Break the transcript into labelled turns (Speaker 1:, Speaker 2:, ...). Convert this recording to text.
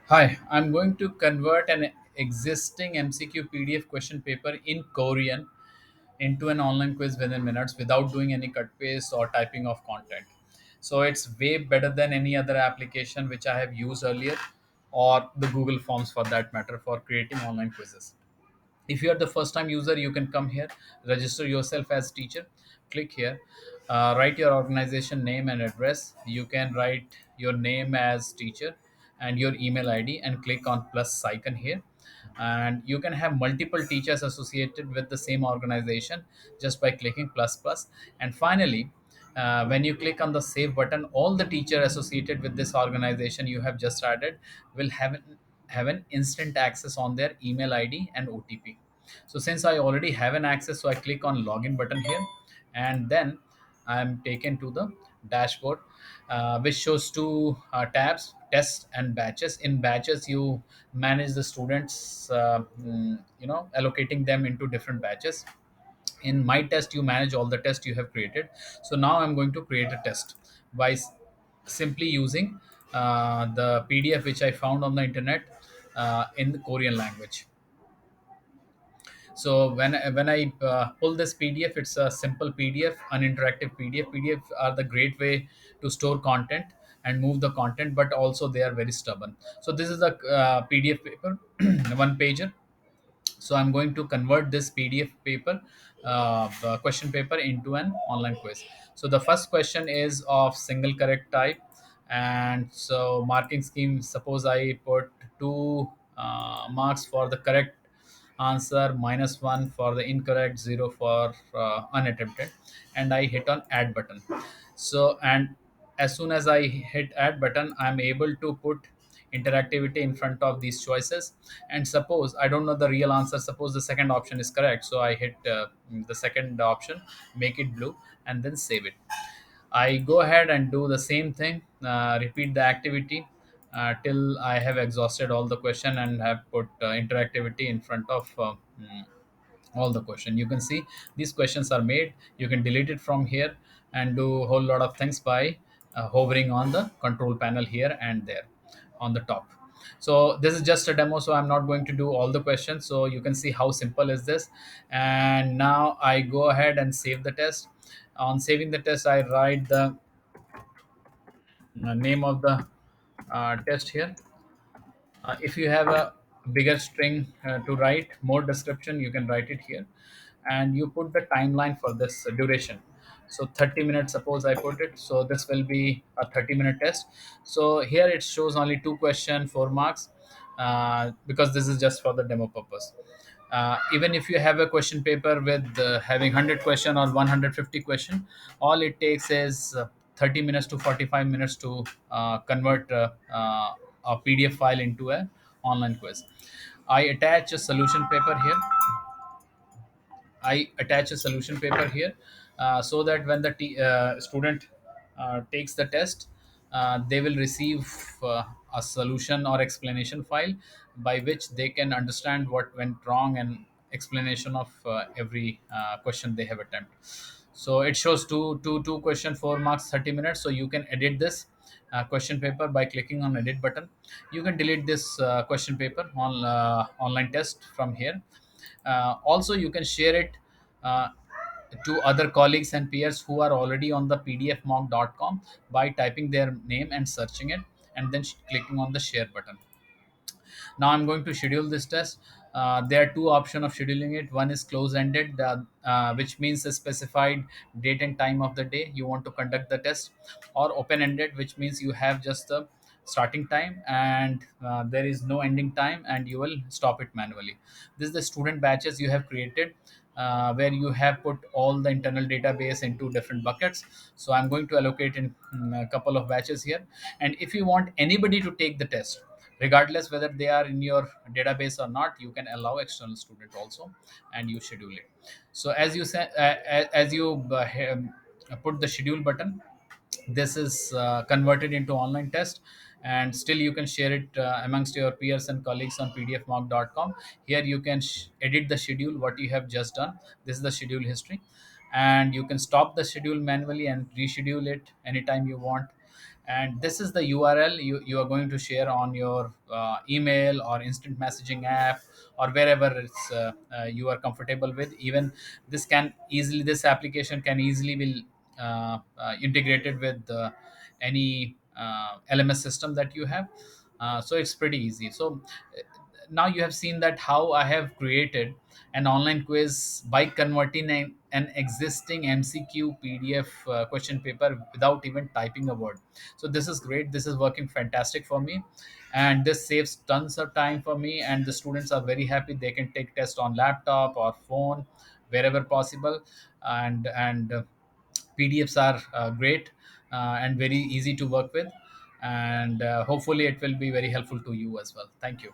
Speaker 1: Hi, I'm going to convert an existing MCQ PDF question paper in Korean into an online quiz within minutes without doing any cut paste or typing of content. So it's way better than any other application which I have used earlier or the Google Forms for that matter for creating online quizzes. If you are the first time user, you can come here, register yourself as teacher, click here, write your organization name and address. You can write your name as teacher and your email id and click on plus icon here, and you can have multiple teachers associated with the same organization just by clicking plus plus. And finally, when you click on the save button, all the teacher associated with this organization you have just added will have an instant access on their email id and otp. So since I already have an access, so I click on login button here, and then I'm taken to the dashboard, which shows two tabs: tests and batches. In batches, you manage the students, allocating them into different batches. In my test, you manage all the tests you have created. So now I'm going to create a test by simply using the pdf which I found on the internet in the Korean language. So when I pull this pdf, it's a simple pdf, uninteractive pdf are the great way to store content and move the content, but also they are very stubborn. So this is a pdf paper, one pager. So I'm going to convert this pdf paper, question paper, into an online quiz. So the first question is of single correct type, and so marking scheme, suppose I put 2 marks for the correct answer, -1 for the incorrect, 0 for unattempted, and I hit on add button. So, and as soon as I hit add button, I'm able to put interactivity in front of these choices. And suppose I don't know the real answer, suppose the second option is correct, so I hit the second option, make it blue, and then save it. I go ahead and do the same thing, repeat the activity till I have exhausted all the question and have put interactivity in front of all the question. You can see these questions are made. You can delete it from here and do a whole lot of things by hovering on the control panel here and there on the top. So this is just a demo, so I'm not going to do all the questions. So you can see how simple is this. And now I go ahead and save the test. On saving the test, I write the name of the test here. If you have a bigger string to write, more description, you can write it here. And you put the timeline for this duration. So 30 minutes, suppose I put it. So this will be a 30-minute test. So here it shows only 2 question, 4 marks, because this is just for the demo purpose. Even if you have a question paper with having 100 question or 150 question, all it takes is 30 minutes to 45 minutes to convert a pdf file into an online quiz. I attach a solution paper here. I attach a solution paper here, so that when the student takes the test, they will receive a solution or explanation file by which they can understand what went wrong and explanation of every question they have attempted. So it shows two question, 4 marks, 30 minutes. So you can edit this question paper by clicking on edit button. You can delete this question paper on online test from here. Also, you can share it uh, to other colleagues and peers who are already on the pdfmock.com by typing their name and searching it, and then clicking on the share button. Now I'm going to schedule this test. There are two options of scheduling it. One is close-ended, which means a specified date and time of the day you want to conduct the test, or open-ended, which means you have just the starting time and there is no ending time, and you will stop it manually. This is the student batches you have created, where you have put all the internal database into different buckets. So I'm going to allocate in a couple of batches here. And if you want anybody to take the test, regardless whether they are in your database or not, you can allow external student also, and you schedule it. So as you say, as you put the schedule button, this is converted into online test, and still you can share it amongst your peers and colleagues on pdfmock.com. Here you can edit the schedule what you have just done. This is the schedule history, and you can stop the schedule manually and reschedule it anytime you want. and this is the URL you are going to share on your email or instant messaging app, or wherever you are comfortable with. Even this application can easily be integrated with any LMS system that you have. So it's pretty easy. So now you have seen that how I have created an online quiz by converting an existing MCQ PDF question paper without even typing a word. So this is great. This is working fantastic for me, and this saves tons of time for me. And the students are very happy. They can take test on laptop or phone wherever possible, and PDFs are great and very easy to work with, and hopefully it will be very helpful to you as well. Thank you.